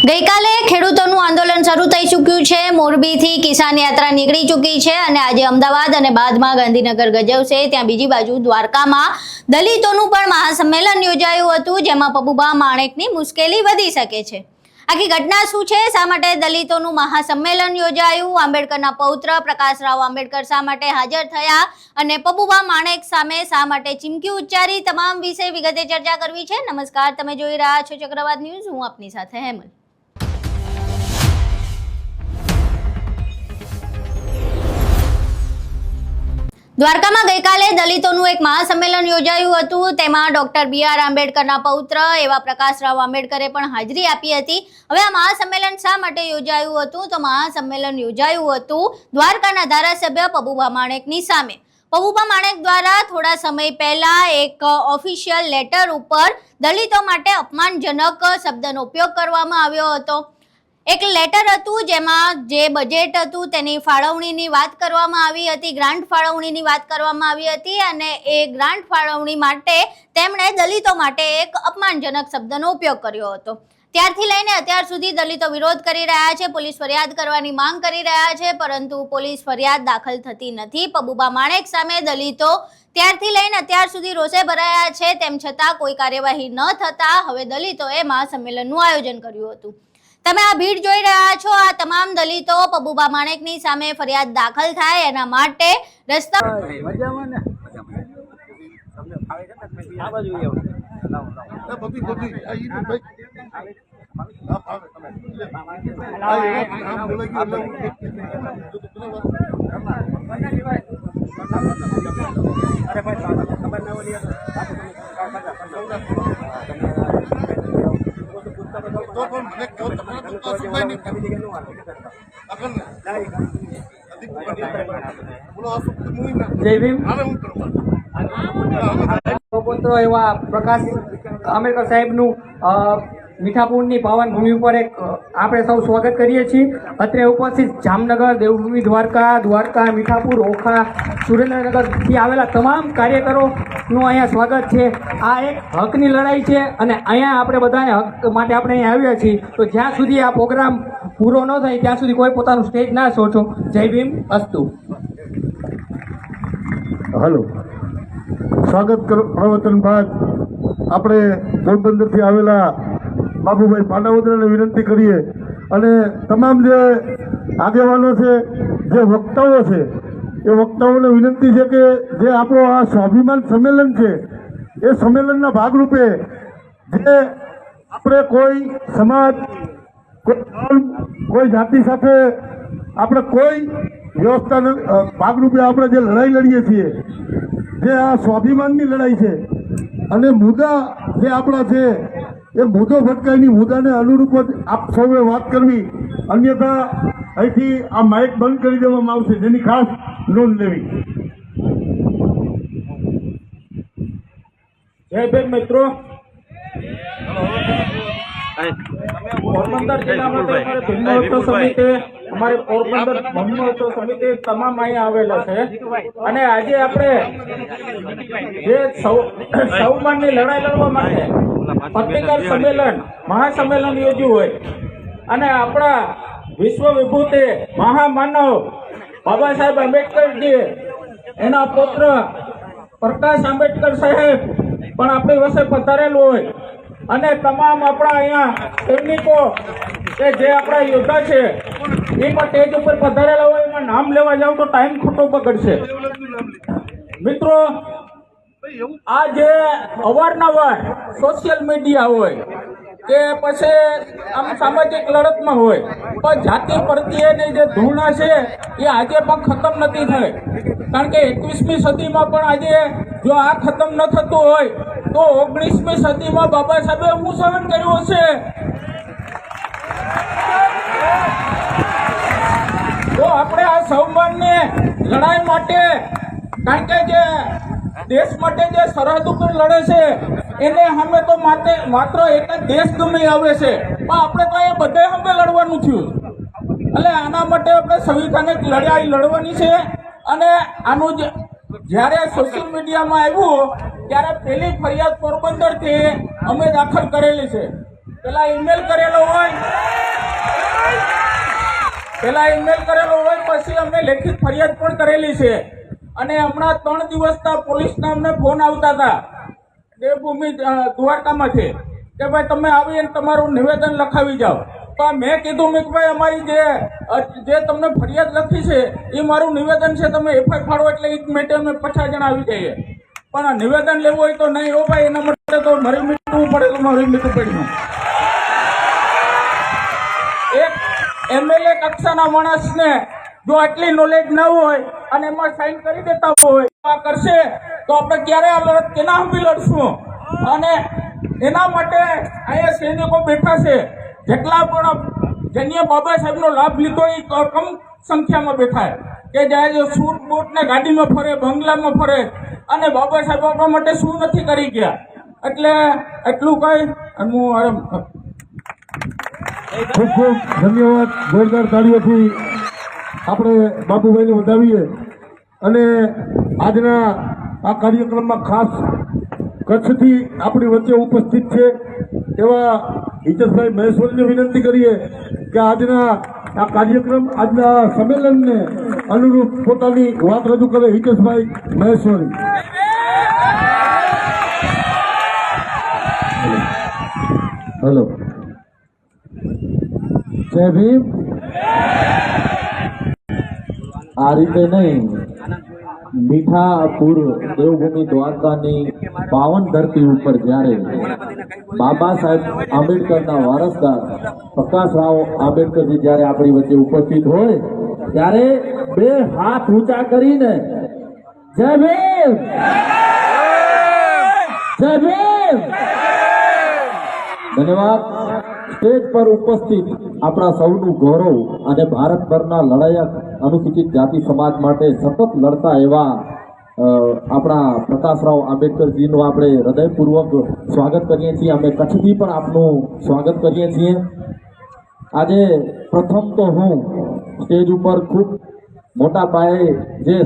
ગઈકાલે ખેડૂતોનું આંદોલન શરૂ થઈ ચૂક્યું છે। મોરબીથી કિસાન યાત્રા નીકળી ચૂકી છે અને આજે અમદાવાદ અને બાદમાં ગાંધીનગર ગજવશે। ત્યાં બીજી બાજુ દ્વારકામાં દલિતોનું પણ મહાસંમેલન યોજાયું હતું, જેમાં પબુભા માણેકની મુશ્કેલી વધી શકે છે। આખી ઘટના શું છે, શા માટે દલિતોનું મહાસંમેલન યોજાયું, આંબેડકરના પૌત્ર પ્રકાશરાવ આંબેડકર શા માટે હાજર થયા અને પબુભા માણેક સામે શા માટે ચીમકી ઉચ્ચારી, તમામ વિશે વિગતે ચર્ચા કરવી છે। નમસ્કાર, તમે જોઈ રહ્યા છો ચક્રવાત ન્યૂઝ, હું આપની સાથે હેમલ। દ્વારકામાં ગઈકાલે દલિતોનું એક મહાસંમેલન યોજાયું હતું। તેમાં ડોક્ટર બી.આર. આંબેડકરના પૌત્ર એવા પ્રકાશરાવ આંબેડકરે પણ હાજરી આપી હતી। હવે આ મહાસંમેલન શા માટે યોજાયું હતું, તો મહાસંમેલન યોજાયું હતું દ્વારકાના ધારાસભ્ય પબુભા માણેકની સામે। પબુભા માણેક દ્વારા થોડા સમય પહેલા એક ઓફિશિયલ લેટર ઉપર દલિતો માટે અપમાનજનક શબ્દનો ઉપયોગ કરવામાં આવ્યો હતો। એક લેટર હતું જેમાં જે બજેટ હતું તેની ફાળવણીની વાત કરવામાં આવી હતી, ગ્રાન્ટ ફાળવણીની વાત કરવામાં આવી હતી અને એ ગ્રાન્ટ ફાળવણી માટે તેમણે દલિતો માટે એક અપમાનજનક શબ્દનો ઉપયોગ કર્યો હતો। ત્યારથી લઈને અત્યાર સુધી દલિતો વિરોધ કરી રહ્યા છે, પોલીસ ફરિયાદ કરવાની માંગ કરી રહ્યા છે, પરંતુ પોલીસ ફરિયાદ દાખલ થતી નથી। પબુભા માણેક સામે દલિતો ત્યારથી લઈને અત્યાર સુધી રોષે ભરાયા છે, તેમ છતાં કોઈ કાર્યવાહી ન થતા હવે દલિતોએ મહાસંમેલનનું આયોજન કર્યું હતું। તમે આ ભીડ જોઈ રહ્યા છો, આ તમામ દલિતો પબુભા માણેકની સામે ફરિયાદ દાખલ થાય એના માટે રસ્તા जय भीम। पुत्र एवं प्रकाश आंबेडकर साहेबનું મીઠાપુરની પાવન ભૂમિ ઉપર એક આપણે સૌ સ્વાગત કરીએ છીએ। અત્રે ઉપસ્થિત જામનગર, દેવભૂમિ દ્વારકા, મીઠાપુર, ઓખા, સુરેન્દ્રનગરથી આવેલા તમામ કાર્યકરોનું અહીંયા સ્વાગત છે। આ એક હકની લડાઈ છે અને અહીંયા આપણે બધાને હક માટે આપણે અહીંયા આવ્યા છીએ। તો જ્યાં સુધી આ પ્રોગ્રામ પૂરો ન થાય ત્યાં સુધી કોઈ પોતાનું સ્ટેજ ના છોડો। જય ભીમ, અસ્તુ। હલો, સ્વાગત કરો પ્રવચન બાદ આપણે પોરબંદરથી આવેલા બાબુભાઈ પાંડાવદરાને વિનંતી કરીએ અને તમામ જે આગેવાનો છે, જે વક્તાઓ છે, એ વક્તાઓને વિનંતી છે કે જે આપણો આ સ્વાભિમાન સંમેલન છે એ સંમેલનના ભાગરૂપે જે આપણે કોઈ સમાજ, કોઈ જાતિ સાથે આપણે કોઈ વ્યવસ્થાના ભાગરૂપે આપણે જે લડાઈ લડીએ છીએ, જે આ સ્વાભિમાનની લડાઈ છે અને મુદ્દા જે આપણા છે એ મુદ્દો ભટકાયની મુદ્દાને અનુરૂપ જ આપ સૌએ વાત કરવી, અન્યથા અહીંથી આ માઇક બંધ કરી દેવામાં આવશે, જેની ખાસ નોંધ લેવી। જય ભીમ મિત્રો। પોરબંદર જિલ્લા માટે અમારે ભીમોત્સવ સમિતિ, અમારે પોરબંદર ભીમોત્સવ સમિતિ તમામ અહીંયા આવેલા છે અને આજે આપણે જે સૌમાનની લડાઈ લડવા માટે પત્રિકાર સંમેલન, મહાસંમેલન યોજ્યું હોય અને આપણા વિશ્વ વિભૂતિ મહામાનવ બાબા સાહેબ આંબેડકરજી, એના પુત્ર પ્રકાશ આંબેડકર સાહેબ પણ આપણી વચ્ચે પધારેલું હોય અને તમામ આપણા અહીંયા સૈનિકો કે જે આપણા યોદ્ધા છે એ પણ સ્ટેજ ઉપર પધારેલા હોય, એમાં નામ લેવા જાવ તો ટાઈમ ખોટો બગડશે। મિત્રો, આ જે અવારનવાર સોશિયલ મીડિયા હોય કે પછી આમ સામાજિક લડતમાં હોય, પણ જાતિ પ્રત્યેની જે ધૂળના છે એ આજે પણ ખતમ નથી થઈ। કારણ કે 21મી સદીમાં પણ આજે જો આ ખતમ ન થતું હોય તો 19મી સદીમાં બાબા સાહેબે શું સહન કર્યું હશે? તો આપણે આ સૌમાનની લડાઈ માટે, કારણ કે જે દેશ માટે જે સરહદ ઉપર લડે છે એને અમે તો માત્ર એક જ દેશ ગમી આવે છે, પણ આપણે તો એ બધે અમે લડવાનું થયું। એટલે આના માટે આપણે સંવિધાનિક લડાઈ લડવાની છે અને આનું જ્યારે સોશિયલ મીડિયામાં આવ્યું ત્યારે પહેલી ફરિયાદ પોરબંદરથી અમે દાખલ કરેલી છે। પેલા ઈમેલ કરેલો હોય પેલા ઈમેલ કરેલો હોય, પછી અમે લેખિત ફરિયાદ પણ કરેલી છે. અને હમણાં 3 દિવસના પોલીસના અમને ફોન આવતા હતા દેવભૂમિ દ્વારકામાંથી કે ભાઈ તમે આવી અને તમારું નિવેદન લખાવી જાઓ. તો મેં કીધું કે ભાઈ અમારી જે તમને ફરિયાદ લખી છે એ મારું નિવેદન છે, તમે એફઆઈઆર ફાડો એટલે એ જ માટે અમે 50 જણા આવી જઈએ. પણ આ નિવેદન લેવું હોય તો નહીં હો ભાઈ, એના માટે તો મરી મીઠવું પડે તો મરી મીઠું પડ્યું. એક એમએલએ કક્ષાના માણસને જો આટલી નોલેજ ન હોય અને એમાં સાઇન કરી દેતા હોય આ કરશે તો આપણે ક્યારે આ લડત કેના હંભી લડશું? અને એના માટે અહીંયા સૈનિકો બેઠા છે, જેટલા પણ જેને બાબા સાહેબનો લાભ લીધો એ કમ સંખ્યામાં બેઠા કે જે સૂટ બૂટ ને ગાડીમાં ફરે, બંગલામાં ફરે, અને બાબા સાહેબ આપણા માટે શું નથી કરી ગયા. એટલે એટલું કહી હું ખૂબ ખૂબ ધન્યવાદ. જોરદાર તાળીઓથી આપણે બાપુભાઈને વધાવીએ. અને આજના આ કાર્યક્રમમાં ખાસ કચ્છથી આપણી વચ્ચે ઉપસ્થિત છે એવા હિતેશભાઈ મહેશ્વરીને વિનંતી કરીએ કે આજના આ કાર્યક્રમ, આજના સંમેલનને અનુરૂપ પોતાની વાત રજૂ કરે. હિતેશભાઈ મહેશ્વરી. હેલો. જય ભીમ. આ રીતે નહીં, મીઠાપુર દેવભૂમિ દ્વારકાની પાવન ધરતી ઉપર જ્યારે બાબા સાહેબ આંબેડકરના વારસદાર પ્રકાશરાવ આંબેડકરજી જ્યારે આપણી વચ્ચે ઉપસ્થિત હોય ત્યારે 2 હાથ ઊંચા કરીને જય ભીમ, જય ભીમ. ધન્યવાદ. સ્ટેજ પર ઉપસ્થિત આપણા સૌનું ગૌરવ અને ભારતભરના લડાયક અનુસૂચિત જાતિ સમાજ માટે સતત લડતા એવા આપણા પ્રકાશરાવ આંબેડકરજીનું આપણે હૃદયપૂર્વક સ્વાગત કરીએ છીએ. અમે કચ્છથી પણ આપનું સ્વાગત કરીએ છીએ. આજે પ્રથમ તો હું સ્ટેજ ઉપર ખૂબ મોટા પાયે જે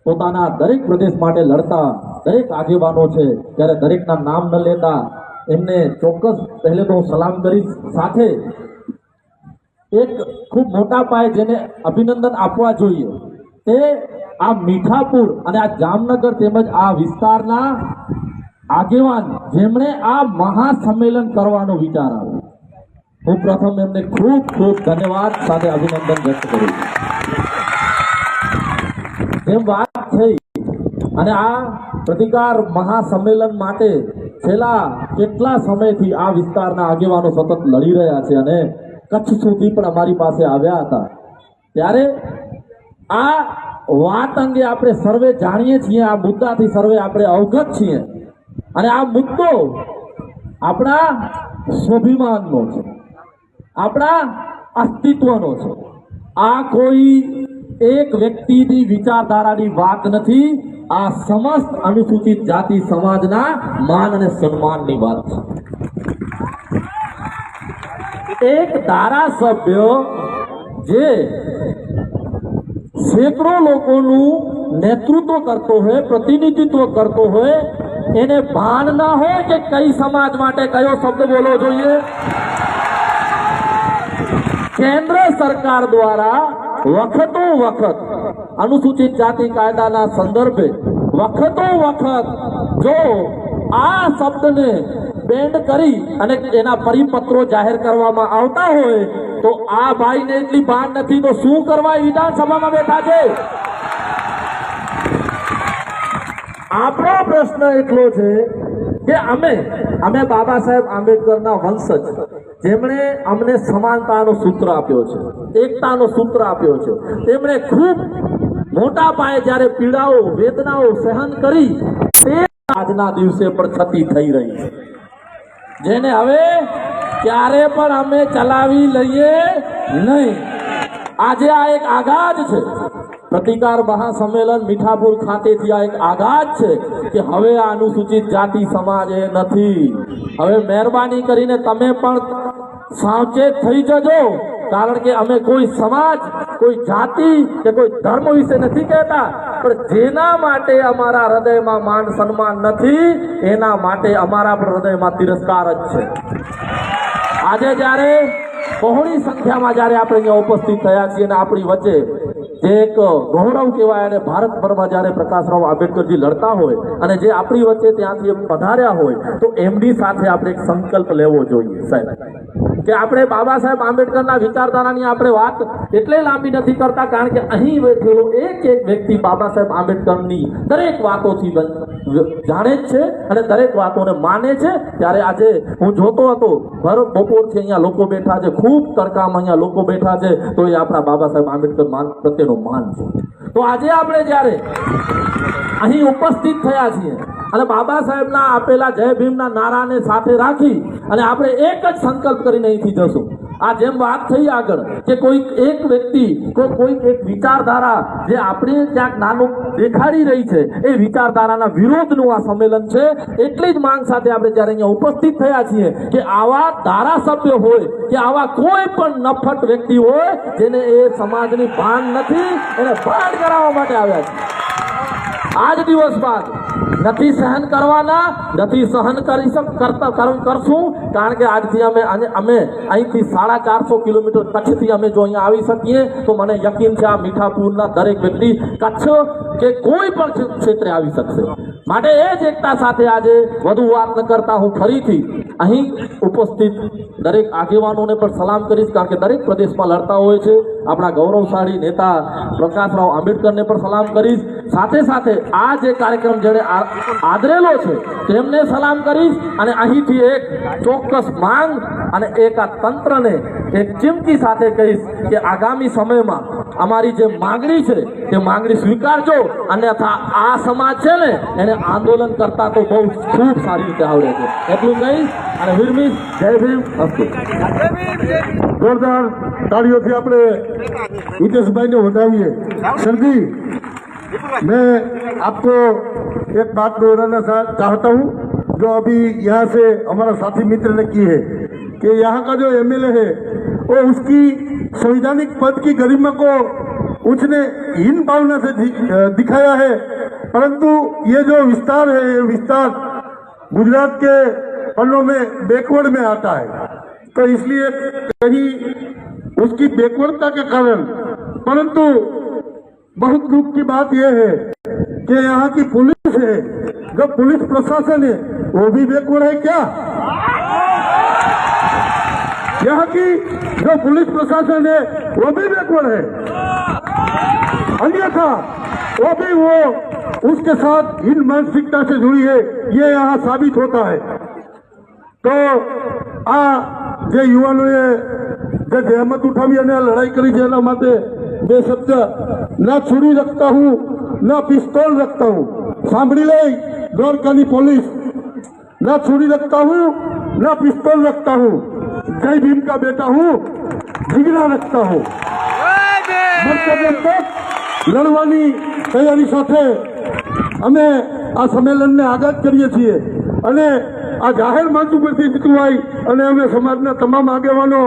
પોતાના દરેક પ્રદેશ માટે લડતા દરેક આગેવાનો છે ત્યારે દરેકના નામ ન લેતા એમને ચોક્કસ પહેલે તો સલામ કરી, સાથે એક ખૂબ મોટા પાયે જેને અભિનંદન આપવા જોઈએ તે આ મીઠાપુર અને આ જામનગર તેમજ આ વિસ્તારના આગેવાન જેમણે આ મહાસંમેલન કરવાનો વિચાર આવ્યો. હું પ્રથમ એમને ખૂબ ખૂબ ધન્યવાદ સાથે અભિનંદન વ્યક્ત કરું છું. જેમ વાત થઈ અને આ પ્રતિકાર મહાસંમેલન માટે છેલ્લા કેટલા સમયથી આ વિસ્તારના આગેવાનો સતત લડી રહ્યા છે અને કચ્છ સુધી પણ અમારી પાસે આવ્યા હતા. ત્યારે આ વાત અંગે આપણે સર્વે જાણીએ છીએ, આ મુદ્દાથી સર્વે આપણે અવગત છીએ. અને આ મુદ્દો આપણા સ્વાભિમાનનો છે, આપણા અસ્તિત્વનો છે. આ કોઈ એક વ્યક્તિની વિચારધારાની વાત નથી, આ સમસ્ત અનુસૂચિત જાતિ સમાજના માન અને સન્માનની વાત છે. એક ધારાસભ્ય જે સેંકડો લોકોનું નેતૃત્વ કરતો હોય, પ્રતિનિધિત્વ કરતો હોય, એને ભાન ના હોય કે કઈ સમાજ માટે કયો શબ્દ બોલવો જોઈએ. કેન્દ્ર સરકાર દ્વારા વખતો વખત અનુસૂચિત જાતિ કાયદાના સંદર્ભે વખતો વખત જો આ શબ્દને બેન્ડ કરી અને એના પરિપત્રો જાહેર કરવામાં આવતા હોય તો આ ભાઈને એટલી ભાન નથી તો શું કરવા વિધાનસભામાં બેઠા છે. આપણો પ્રશ્ન એટલો છે કે અમે બાબા સાહેબ આંબેડકરના વંશજ, જેમણે અમને સમાનતાનો સૂત્ર આપ્યો છે, એકતાનો સૂત્ર આપ્યો છે, તેમણે ખૂબ મોટા પાયે જ્યારે પીડાઓ વેદનાઓ સહન કરી તે આજના દિવસે પણ છતી થઈ રહી છે, જેને હવે ક્યારે પણ અમે ચલાવી લઈએ નહીં. આજે આ એક આઘાત છે. પ્રતિકાર મહાસંમેલન મીઠાપુર ખાતેથી આ એક આઘાત છે કે હવે આ અનુસૂચિત જાતિ સમાજ એ નથી. હવે મહેરબાની કરીને તમે પણ સાવચેત થઈ જજો, કારણ કે અમે કોઈ સમાજ, કોઈ જાતિ કે કોઈ ધર્મ વિશે નથી કહેતા, પણ જેના માટે અમારા હૃદયમાં માન સન્માન નથી એના માટે અમારા પણ હૃદયમાં તિરસ્કાર જ છે. આજે જ્યારે બહોળી સંખ્યામાં જ્યારે આપણે અહીંયા ઉપસ્થિત થયા છીએ અને આપણી વચ્ચે જે એક ગૌરવ કહેવાય અને ભારતભરમાં જ્યારે પ્રકાશરાવ આંબેડકરજી લડતા હોય અને જે આપણી વચ્ચે ત્યાંથી પધાર્યા હોય તો એમની સાથે આપણે એક સંકલ્પ લેવો જોઈએ સાહેબ કે આપણે બાબા સાહેબ આંબેડકરના વિચારધારાની આપણે વાત એટલે લાંબી નથી કરતા કારણ કે અહીં બેઠેલો એક એક વ્યક્તિ બાબા સાહેબ આંબેડકરની દરેક વાતોથી જાણે જ છે અને દરેક વાતોને માને છે. ત્યારે આજે હું જોતો હતો ભર બપોરથી અહીંયા લોકો બેઠા છે, ખૂબ તડકામાં અહીંયા લોકો બેઠા છે, તો એ આપણા બાબા સાહેબ આંબેડકર પ્રત્યેનો માન છે. તો આજે આપણે જ્યારે અહીં ઉપસ્થિત થયા છીએ અને બાબા સાહેબના આપેલા જય ભીમના નારાને સાથે રાખી અને આપણે એક જ સંકલ્પ કરીને અહીંથી જશું. આ જેમ વાત થઈ આગળ કે કોઈક એક વ્યક્તિ કોઈક એક વિચારધારા જે આપણે ક્યાંક નાનું દેખાડી રહી છે એ વિચારધારાના વિરોધનું આ સંમેલન છે. એટલી જ માંગ સાથે આપણે જ્યારે અહીંયા ઉપસ્થિત થયા છીએ કે આવા ધારાસભ્ય હોય કે આવા કોઈ પણ નફટ વ્યક્તિ હોય જેને એ સમાજની ભાન નથી એને ભાન કરાવવા માટે આવ્યા છે. આજ દિવસ બાદ નથી સહન કરવાના, નથી સહન કરશું કારણ કે આજથી અમે અહીંથી 450 કિલોમીટર કચ્છથી અમે જો અહીંયા આવી શકીએ તો મને યકીન છે આ મીઠાપુરના દરેક વ્યક્તિ કચ્છ કે કોઈ પણ ક્ષેત્રે આવી શકશે. માટે એ જ એકતા સાથે આજે વધુ વાત ન કરતા હું ફરીથી અહીં ઉપસ્થિત દરેક આગેવાનોને પણ સલામ કરીશ કારણ કે દરેક પ્રદેશમાં લડતા હોય છે. આપણા ગૌરવશાળી નેતા પ્રકાશરાવ આંબેડકરને પણ સલામ કરીશ. સાથે સાથે આ જે કાર્યક્રમ જેણે આદરેલો છે તેમને સલામ કરીશ અને અહીંથી એક ચોક્કસ માંગ અને એક આ તંત્રને એક ચીમકી સાથે કહીશ કે આગામી સમયમાં અમારી જે માંગણી છે તે માંગણી સ્વીકારજો, અન્યથા આ સમાજ છે ને એને આંદોલન કરતા તો બહુ ખૂબ સારી રીતે આવડે છે. એટલું કહીશ અને વિરમીશ. જય ભીમ. જોરદાર તાળીઓથી આપણે हितेशभाई ने बताइए। सर जी, मैं आपको एक बात दोहराना चाहता हूँ जो अभी यहाँ से हमारा साथी मित्र ने की है कि यहाँ का जो एमएलए है वो उसकी संवैधानिक पद की गरिमा को उसने हीन भावना से दिखाया है, परंतु ये जो विस्तार है ये विस्तार गुजरात के पन्नों में बैकवर्ड में आता है, तो इसलिए कहीं उसकी बैकवर्डता के कारण, परंतु बहुत दुख की बात यह है कि यहाँ की पुलिस है, जो पुलिस प्रशासन है वो भी बैकवर्ड है क्या? यहाँ की जो पुलिस प्रशासन है वो भी बैकवर्ड है, अन्यथा वो उसके साथ इन मानसिकता से जुड़ी है, ये यहाँ साबित होता है। तो आ જે યુવાનોએ જે જહેમત ઉઠાવી અને લડાઈ કરી છે એના માટે બે શબ્દ, ના છુરી રખતા હું ના પિસ્તોલ રખતા હું, સાંભળી લઈ દ્વારકાની પોલીસ, ના छुरी रखता हूँ ना पिस्तौल रखता हूँ, जय भीम का बेटा हूँ, जिगरा रखता हूँ। લડવાની તૈયારી સાથે અમે આ સંમેલનને આગાજ કરીએ છીએ અને આ જાહેર મંચ ઉપરથી જીતવાઈ અને અમે સમાજના તમામ આગેવાનો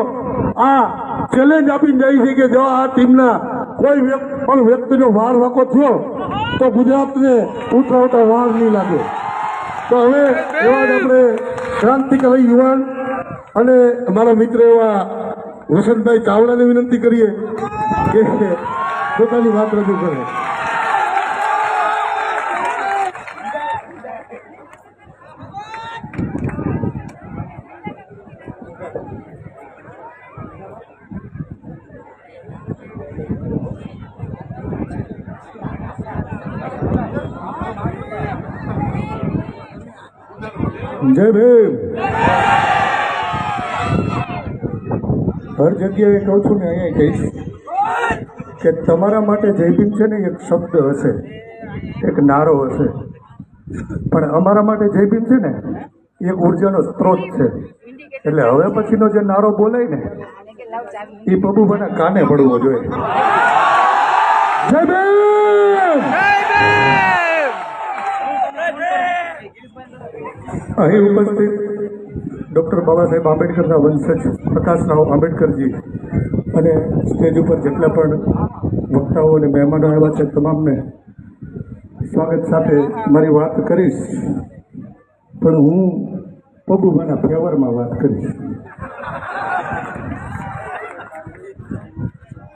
આ ચેલેન્જ આપીને જઈએ છીએ કે જો આ ટીમના કોઈ પણ વ્યક્તિનો વાર વાંકો થયો તો ગુજરાતને ઉતરાવતા વાર નહીં લાગે। તો હવે એવા જ આપણે ક્રાંતિકારી યુવાન અને અમારા મિત્ર એવા વસંતભાઈ ચાવડાને વિનંતી કરીએ કે પોતાની વાત રજૂ કરે। जय भीम। हर जगह कहूँ छू ने अँ कहीश कि तमारा माटे जय भीम है ने एक शब्द हशे, एक नारो हशे, पण अमारा माटे जय भीम है ने एक ऊर्जानो स्त्रोत है। एटले हवे पछीनो जे नारो बोलाय ने ई प्रभुभाना काने पड़वो जोईए। जय भीम। અહીં ઉપસ્થિત ડૉક્ટર બાબા સાહેબ આંબેડકરના વંશજ પ્રકાશરાવ આંબેડકરજી અને સ્ટેજ ઉપર જેટલા પણ વક્તાઓ અને મહેમાનો આવ્યા છે તમામને સ્વાગત સાથે મારી વાત કરીશ, પણ હું પબુભાના ફેવરમાં વાત કરીશ।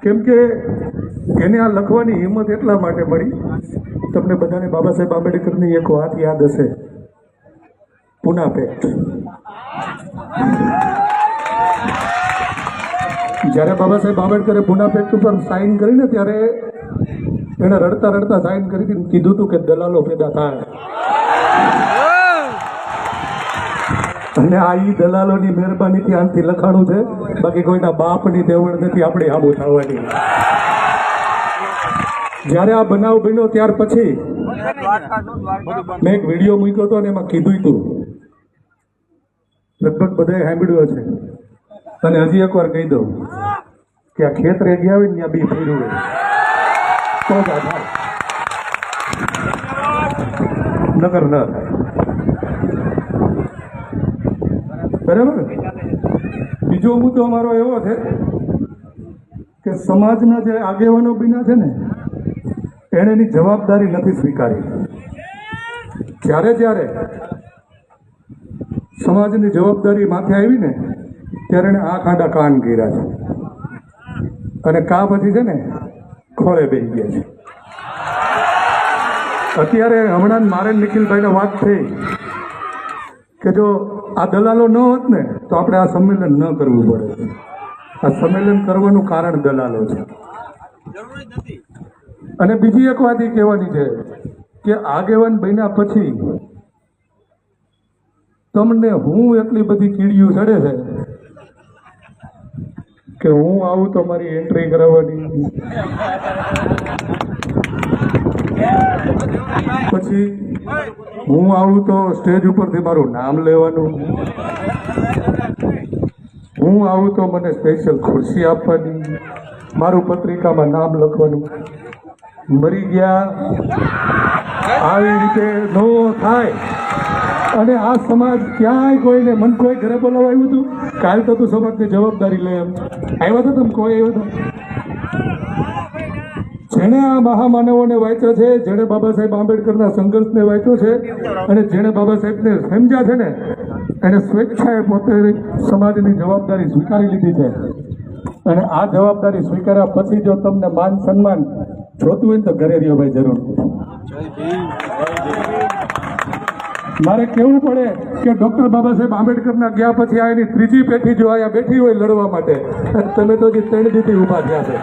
કેમ કે એને આ લખવાની હિંમત એટલા માટે મળી, તમને બધાને બાબા સાહેબ આંબેડકરની એક વાત યાદ હશે, પુના પેક્ટ. જ્યારે બાબા સાહેબ આંબેડકરે પુના પેક્ટ ઉપર સાઇન કરીને ત્યારે એને રડતા રડતા સાઇન કરી હતી, કીધું હતું કે દલાલો પેદા થાય. અને આ ઈ દલાલોની મહેરબાનીથી આનથી લખાણું છે, બાકી કોઈના બાપની તેવડ નથી આપણી આબુ થવાની. જ્યારે આ બનાવ બન્યો ત્યાર પછી મેં એક વિડીયો મૂક્યો હતો અને એમાં કીધું હતું, લગભગ બધાએ સાંભળ્યું છે, અને હજી એકવાર કહી દઉં કે આ ખેતરે ગયા હોય ને ત્યાં બી ફેર્યું હોય તો જ આ થાય, નકર ન થાય. બરાબર. બીજો મુદ્દો અમારો એવો છે કે સમાજના જે આગેવાનો બન્યા છે ને એણે એની જવાબદારી નથી સ્વીકારી. જ્યારે જ્યારે સમાજની જવાબદારી માથે આવી ને ત્યારે એણે આ ખાડા કાન કર્યા છે, અને કા પછી છે ને ખોળે બેસી ગયા છે. અત્યારે હમણાં મારે નિખિલભાઈને વાત થઈ કે જો આ દલાલો ન હોત ને તો આપણે આ સંમેલન ન કરવું પડે. આ સંમેલન કરવાનું કારણ દલાલો છે. અને બીજી એક વાત એ કહેવાની છે કે આગેવાન બન્યા પછી તમને હું એટલી બધી કીડીયું ચડે છે કે હું આવું તો મારી એન્ટ્રી કરાવવાની, પછી હું આવું તો સ્ટેજ ઉપરથી મારું નામ લેવાનું, હું આવું તો મને સ્પેશિયલ ખુરશી આપવાની, મારું પત્રિકામાં નામ લખવાનું. મરી ગયા આવી રીતે ન થાય. અને આ સમાજ ક્યાંય કોઈને મન કોઈ ઘરે બોલાવા આવ્યું હતું, કાલ તો તું સમાજની જવાબદારી લે એમ આવ્યો હતો, તમે કોઈ આવ્યો હતો? જેણે આ મહામાનવોને વાંચ્યો છે, જેણે બાબા સાહેબ આંબેડકરના સંઘર્ષને વાંચ્યો છે, અને જેણે બાબા સાહેબને સમજ્યા છે ને એને સ્વેચ્છાએ પોતે સમાજની જવાબદારી સ્વીકારી લીધી છે. અને આ જવાબદારી સ્વીકાર્યા પછી જો તમને માન સન્માન જોતું હોય ને તો ઘરે રહ્યો ભાઈ, જરૂર. મારે કહેવું પડે કે ડૉક્ટર બાબા સાહેબ આંબેડકરના ગયા પછી આ એની ત્રીજી પેઢી જો અહીંયા બેઠી હોય લડવા માટે, તમે તો જે 3 દીથી ઊભા થયા છે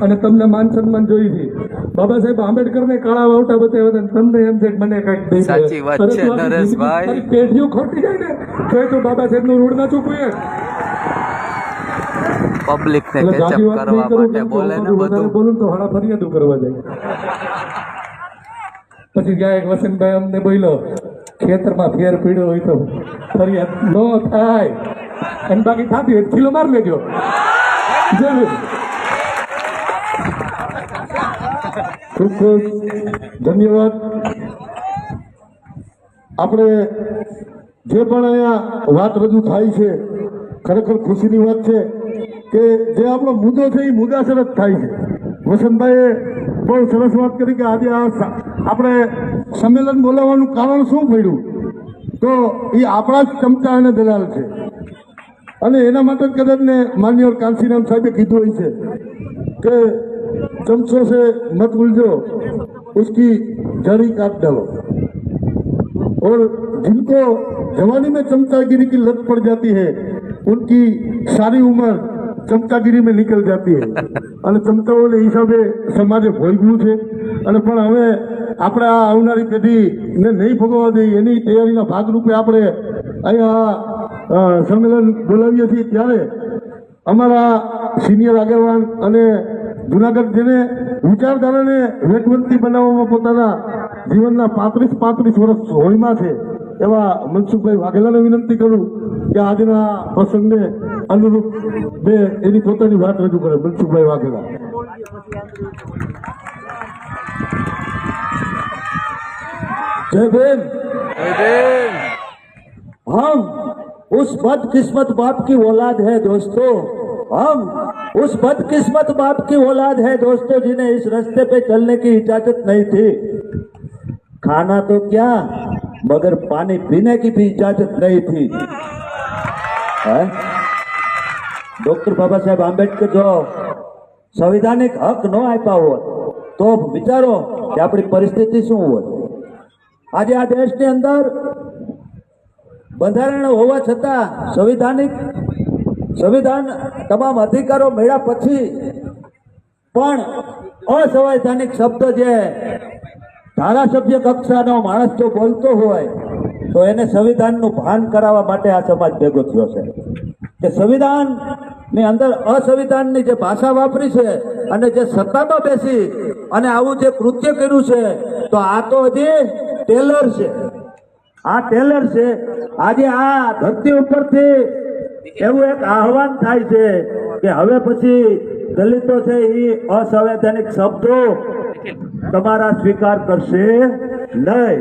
અને તમને માન સન્માન જોઈ છે. બાબા સાહેબ આંબેડકરને કાળા વાવટા બતાવ્યા હતા, તમને એમ છે કે મને કંઈક દઈ દે. સાચી વાત છે નરેશભાઈ. પેઢીઓ ખોટી જાય ને તો બાબા સાહેબનું ઋણ ના ચૂકવીએ. પબ્લિક ને કેચઅપ કરવા માટે બોલે ને બધું બોલું તો હાડા ફરિયાદો કરવા જાય. પછી ગયા એક વસંતભાઈ અમને બોલ્યો, ખેતરમાં ફેર પીડ્યો હોય તો ફરિયાદ ન થાય, અને બાકી થતી હોય ખીલો માર લેજો. જરૂર. ખૂબ ખૂબ ધન્યવાદ. આપણે જે પણ અહીંયા વાત રજૂ થાય છે ખરેખર ખુશીની વાત છે કે જે આપણો મુદ્દો છે એ મુદ્દાસર જ થાય છે. વસંતભાઈએ બહુ સરસ વાત કરી કે આજે આ આપણે સંમેલન બોલાવવાનું કારણ શું પડ્યું, તો એ આપણા જ ચમચા અને દલાલ છે. અને એના માટે જ કદાચ ને માનનીય કાંસીરામ સાહેબે કીધું હોય છે કે चमचों से मत उलझो, उसकी जड़ी काट डालो. और जिनको जवानी में चमचागिरी की लत पड़ जाती है उनकी सारी उम्र चमचागिरी में निकल जाती है. અને ચમચાઓને હિસાબે સમાજે ભોગવ્યું છે. અને પણ હવે આપણે આ આવનારી પેઢીને નહીં ભોગવવા દઈએ એની તૈયારીના ભાગરૂપે આપણે અહીંયા સંમેલન બોલાવીએ છીએ. ત્યારે અમારા સિનિયર આગેવાન અને જુનાગઢ જેને વિચારધારાને વેગવંતી બનાવવામાં પોતાના જીવનના 35 વર્ષ હોળીમાં છે એવા મનસુખભાઈ વાઘેલાને વિનંતી કરું કે આજના પ્રસંગને અનુરૂપ બે એની પોતાની વાત રજૂ કરે. મનસુખભાઈ વાઘેલા. जय भीम. हम उस बदकिस्मत बाप की औलाद है दोस्तों, हम उस बदकिस्मत बाप की औलाद है दोस्तों जिन्हें इस रास्ते पे चलने की इजाजत नहीं थी. खाना तो क्या मगर पानी पीने की भी इजाजत नहीं थी. ડોક્ટર બાબા સાહેબ આંબેડકર જો સંવિધાનિક હક ન આપ્યા હોત તો વિચારો કે આપણી પરિસ્થિતિ શું હોત. આજે આ દેશની અંદર બંધારણ હોવા છતાં સંવિધાન તમામ અધિકારો મળ્યા પછી પણ અસંવૈધાનિક શબ્દ જે ધારાસભ્ય કક્ષાનો માણસ જો બોલતો હોય તો એને સંવિધાનનું ભાન કરાવવા માટે આ સમાજ ભેગો થયો છે કે સંવિધાનની અંદર અસંવિધાનની જે ભાષા વાપરી છે અને જે સત્તામાં બેસી અને આવું જે કૃત્ય કર્યું છે તો આ તો હજી ટેલર છે. આ ટેલર છે. આજે આ ધરતી ઉપરથી એવું એક આહવાન થાય છે કે હવે પછી દલિતો છે એ અસંવૈધાનિક શબ્દો તમારા સ્વીકાર કરશે નહીં.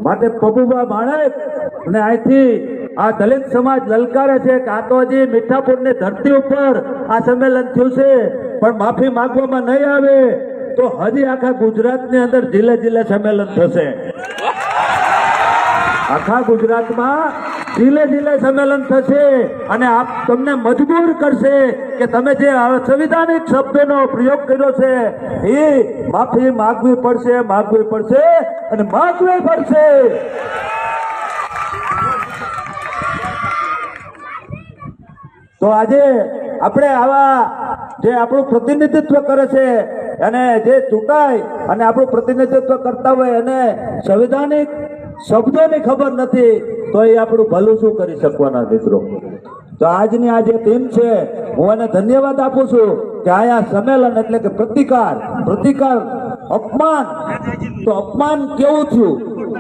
માટે પબુભા માણેક અને અહીંથી આ દલિત સમાજ લલકારે છે કે આ તો હજી મીઠાપુરની ધરતી ઉપર આ સંમેલન થયું છે પણ માફી માંગવામાં નહીં આવે તો હજી આખા ગુજરાતની અંદર જિલ્લે જિલ્લે સંમેલન થશે. આખા ગુજરાતમાં જિલ્લે જિલ્લે સંમેલન થશે અને આપ તમને મજબૂર કરશે કે તમે જે સંવિધાનિક શબ્દનો પ્રયોગ કર્યો છે એ માફી માંગવી પડશે અને માંગવી પડશે. તો આજે આપણે આવા જે આપણું પ્રતિનિધિત્વ કરે છે અને જે ચૂંટાય અને આપણું પ્રતિનિધિત્વ કરતા હોય અને સંવિધાનિક શબ્દોની ખબર નથી તો એ આપણું ભલું શું કરી શકવાના મિત્રો. તો આજની આ જે ટીમ છે હું એને ધન્યવાદ આપું છું કે આયા સંમેલન એટલે કે પ્રતિકાર અપમાન તો અપમાન કેવું થયું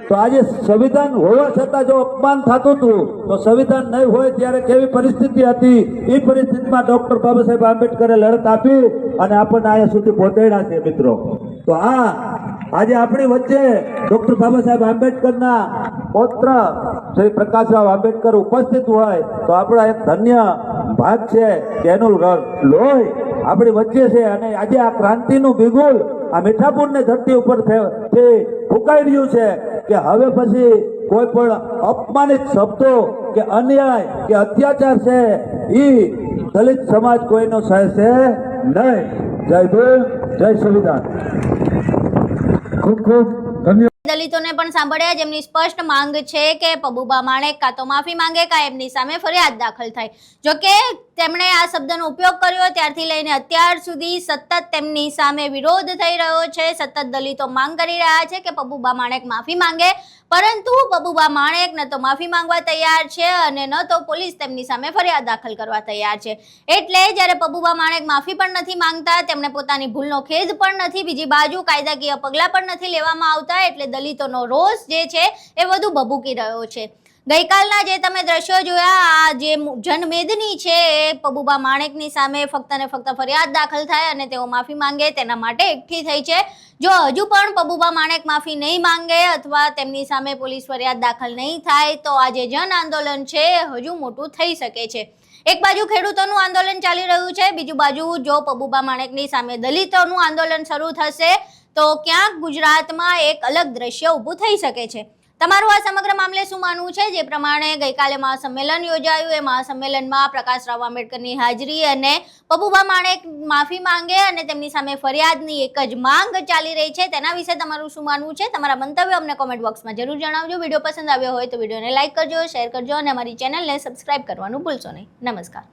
તો આજે સંવિધાન હોવા છતાં જો અપમાન થતું હતું તો સંવિધાન નહીં હોય ત્યારે કેવી પરિસ્થિતિ હતી એ પરિસ્થિતિમાં ડોક્ટર બાબા સાહેબ આંબેડકરે લડત આપી અને આપણને અહીંયા સુધી પહોંચાડ્યા છે મિત્રો. તો આજે આપણી વચ્ચે ડોક્ટર બાબા સાહેબ આંબેડકરના પૌત્ર શ્રી પ્રકાશરાવ આંબેડકર ઉપસ્થિત હોય તો આપણા એક ધન્ય ભાગ છે કે એનું લોહી આપણી વચ્ચે છે અને આજે આ ક્રાંતિનું બિગુલ આ મીઠાપુરની ધરતી ઉપર ફૂંકાઈ રહ્યું છે કે હવે પછી કોઈ પણ અપમાનિત શબ્દો કે અન્યાય કે અત્યાચાર છે એ દલિત સમાજ કોઈનો સહેશે નહીં. જય ભીમ, જય સંવિધાન. ખૂબ ખૂબ ધન્યવાદ. દલિતોને પણ સાંભળ્યા જેમની સ્પષ્ટ માંગ છે કે પબુભા માણેક કાં તો માફી માંગે કાં એમની સામે ફરિયાદ દાખલ થાય. જોકે તેમણે આ શબ્દનો ઉપયોગ કર્યો ત્યારથી લઈને અત્યાર સુધી સતત તેમની સામે વિરોધ થઈ રહ્યો છે. સતત દલિતો માંગ કરી રહ્યા છે કે પબુભા માણેક માફી માંગે, પરંતુ પબુભા માણેક ન તો માફી માંગવા તૈયાર છે અને ન તો પોલીસ તેમની સામે ફરિયાદ દાખલ કરવા તૈયાર છે. એટલે જ્યારે પબુભા માણેક માફી પણ નથી માંગતા, તેમણે પોતાની ભૂલનો ખેદ પણ નથી, બીજી બાજુ કાયદાકીય પગલાં પણ નથી લેવામાં આવતા, એટલે દલિતોનો રોષ જે છે એ વધુ ભભૂકી રહ્યો છે. ગઈકાલના જે તમે દ્રશ્યો જોયા, આ જે જનમેદની છે એ પબુભા માણેકની સામે ફક્ત ને ફક્ત ફરિયાદ દાખલ થાય અને તેઓ માફી માંગે તેના માટે એકઠી થઈ છે. જો હજુ પણ પબુભા માણેક માફી નહીં માંગે અથવા તેમની સામે પોલીસ ફરિયાદ દાખલ નહીં થાય તો આ જે જન આંદોલન છે હજુ મોટું થઈ શકે છે. એક બાજુ ખેડૂતોનું આંદોલન ચાલી રહ્યું છે, બીજું બાજુ જો પબુભા માણેકની સામે દલિતોનું આંદોલન શરૂ થશે તો ક્યાંક ગુજરાતમાં એક અલગ દ્રશ્ય ઊભું થઈ શકે છે. તમારું આ સમગ્ર મામલે શું માનવું છે? જે પ્રમાણે ગઈકાલે મહાસંમેલન યોજાયું એ મહાસંમેલનમાં પ્રકાશરાવ આંબેડકરની હાજરી અને પબુભા માણેક માફી માંગે અને તેમની સામે ફરિયાદની એક જ માંગ ચાલી રહી છે, તેના વિશે તમારું શું માનવું છે? તમારા મંતવ્યો અમને કોમેન્ટ બોક્સમાં જરૂર જણાવજો. વિડીયો પસંદ આવ્યો હોય તો વિડીયોને લાઇક કરજો, શેર કરજો અને અમારી ચેનલને સબસ્ક્રાઇબ કરવાનું ભૂલશો નહીં. નમસ્કાર.